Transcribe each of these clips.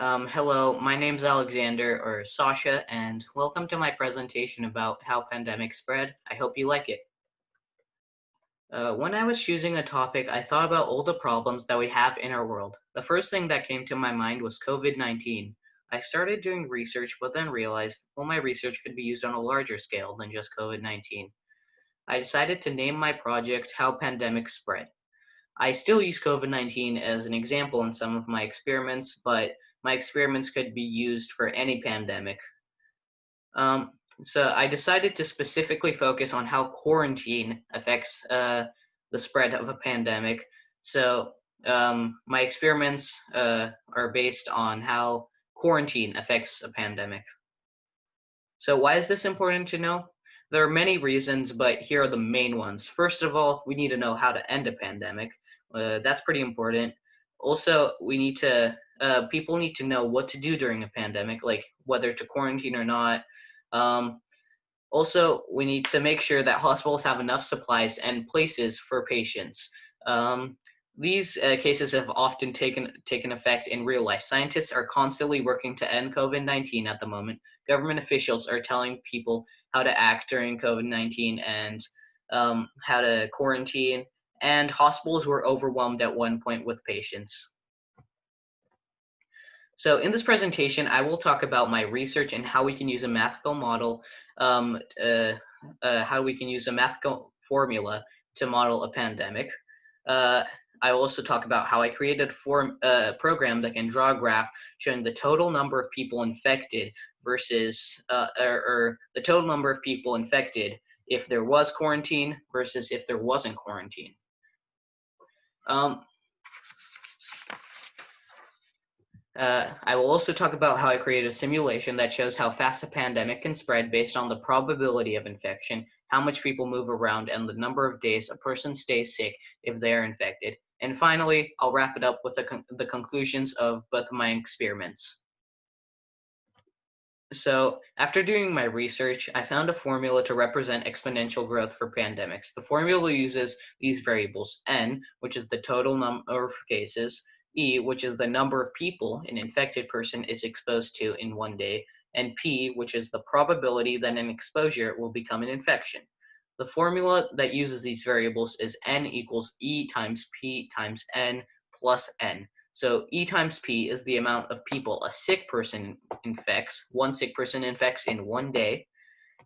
Hello, my name's Alexander, or Sasha, and welcome to my presentation about how pandemics spread. I hope you like it. When I was choosing a topic, I thought about all the problems that we have in our world. The first thing that came to my mind was COVID-19. I started doing research, but then realized, well, my research could be used on a larger scale than just COVID-19. I decided to name my project How Pandemics Spread. I still use COVID-19 as an example in some of my experiments, but my experiments could be used for any pandemic. Um, so I decided to specifically focus on how quarantine affects the spread of a pandemic. So my experiments are based on how quarantine affects a pandemic. So why is this important to know? There are many reasons, but here are the main ones. First of all, we need to know how to end a pandemic. That's pretty important. Also, people need to know what to do during a pandemic, like whether to quarantine or not. Um, Also, we need to make sure that hospitals have enough supplies and places for patients. Um, these cases have often taken effect in real life. Scientists are constantly working to end COVID-19 at the moment. Government officials are telling people how to act during COVID-19 and how to quarantine. And hospitals were overwhelmed at one point with patients. So in this presentation, I will talk about my research and how we can use a mathematical model, how we can use a mathematical formula to model a pandemic. Uh, I will also talk about how I created a program that can draw a graph showing the total number of people infected versus, or the total number of people infected if there was quarantine versus if there wasn't quarantine. Um, I will also talk about how I created a simulation that shows how fast a pandemic can spread based on the probability of infection, how much people move around, and the number of days a person stays sick if they are infected. And finally, I'll wrap it up with the conclusions of both of my experiments. So, after doing my research, I found a formula to represent exponential growth for pandemics. The formula uses these variables: n, which is the total number of cases, e, which is the number of people an infected person is exposed to in one day, and p, which is the probability that an exposure will become an infection. The formula that uses these variables is n equals e times p times n plus n. So E times P is the amount of people a sick person infects. One sick person infects in one day.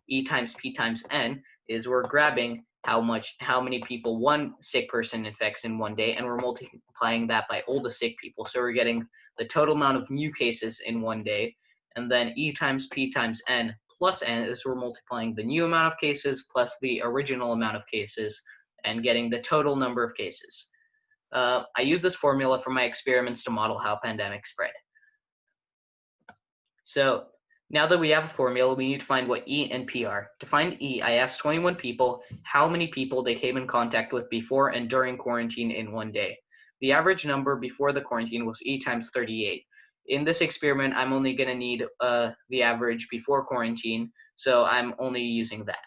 E times P times N is we're grabbing how many people one sick person infects in one day, and we're multiplying that by all the sick people. So we're getting the total amount of new cases in one day. And then E times P times N plus N is we're multiplying the new amount of cases plus the original amount of cases and getting the total number of cases. I use this formula for my experiments to model how pandemics spread. So now that we have a formula, we need to find what E and P are. To find E, I asked 21 people how many people they came in contact with before and during quarantine in one day. The average number before the quarantine was E times 38. In this experiment, I'm only going to need the average before quarantine, so I'm only using that.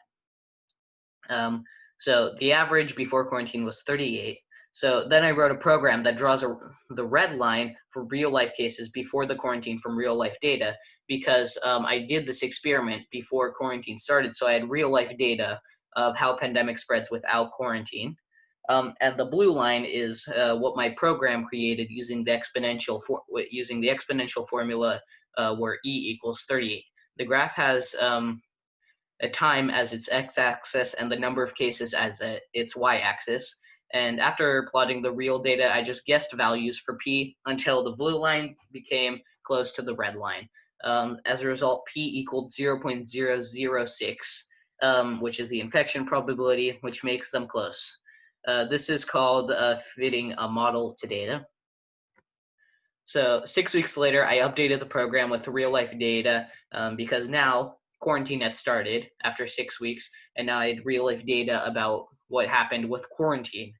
So the average before quarantine was 38. So then I wrote a program that draws the red line for real life cases before the quarantine from real life data, because I did this experiment before quarantine started, so I had real life data of how pandemic spreads without quarantine. And the blue line is what my program created using the exponential formula where E equals 38. The graph has a time as its x-axis and the number of cases as its y-axis. And after plotting the real data, I just guessed values for p until the blue line became close to the red line. As a result, p equaled 0.006, which is the infection probability, which makes them close. This is called fitting a model to data. So 6 weeks later, I updated the program with real life data because now quarantine had started after 6 weeks, and now I had real life data about what happened with quarantine.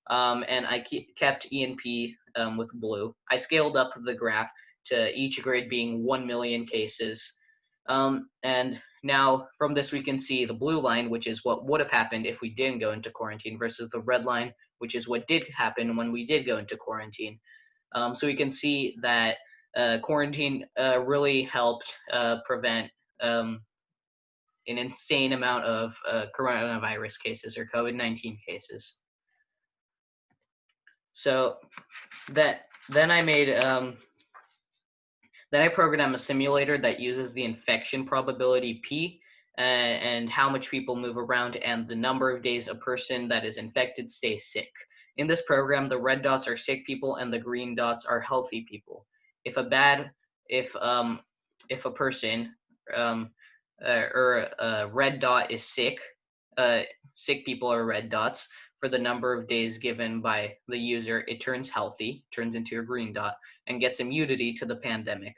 And I kept E and P with blue. I scaled up the graph to each grid being 1 million cases. And now from this, we can see the blue line, which is what would have happened if we didn't go into quarantine, versus the red line, which is what did happen when we did go into quarantine. So we can see that Quarantine really helped prevent an insane amount of coronavirus cases or COVID-19 cases. So that then I made then I programmed a simulator that uses the infection probability P and how much people move around and the number of days a person that is infected stays sick. In this program, the red dots are sick people and the green dots are healthy people. If a bad, if a person or a red dot is sick, uh, sick people are red dots. For the number of days given by the user, it turns healthy, turns into a green dot, and gets immunity to the pandemic.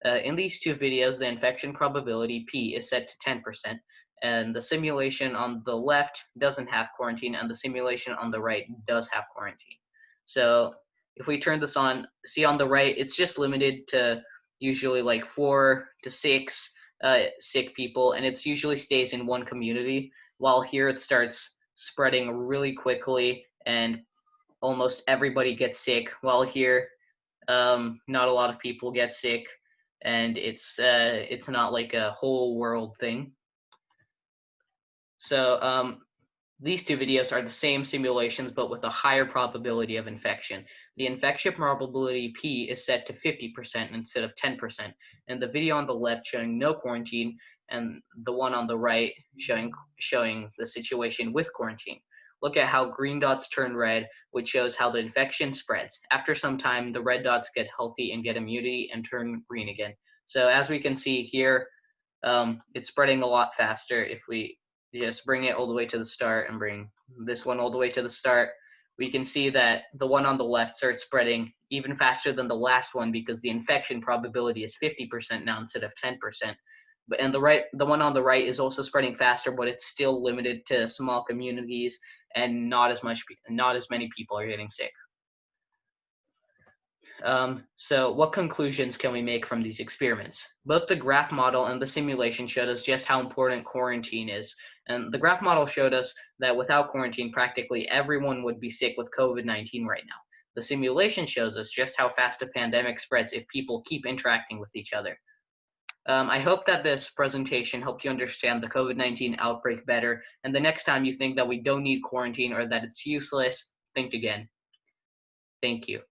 In these two videos, the infection probability P is set to 10%, and the simulation on the left doesn't have quarantine, and the simulation on the right does have quarantine. So if we turn this on, see on the right, it's just limited to usually like 4 to 6 sick people, and it usually stays in one community, while here it starts spreading really quickly and almost everybody gets sick, while here not a lot of people get sick and it's not like a whole world thing. So these two videos are the same simulations but with a higher probability of infection. The infection probability P is set to 50% instead of 10%, and the video on the left showing no quarantine and the one on the right showing the situation with quarantine. Look at how green dots turn red, which shows how the infection spreads. After some time, the red dots get healthy and get immunity and turn green again. So as we can see here, it's spreading a lot faster. If we just bring it all the way to the start and bring this one all the way to the start, we can see that the one on the left starts spreading even faster than the last one because the infection probability is 50% now instead of 10%. And the one on the right is also spreading faster, but it's still limited to small communities and not as many people are getting sick. So what conclusions can we make from these experiments? Both the graph model and the simulation showed us just how important quarantine is. And the graph model showed us that without quarantine, practically everyone would be sick with COVID-19 right now. The simulation shows us just how fast a pandemic spreads if people keep interacting with each other. I hope that this presentation helped you understand the COVID-19 outbreak better, and the next time you think that we don't need quarantine or that it's useless, think again. Thank you.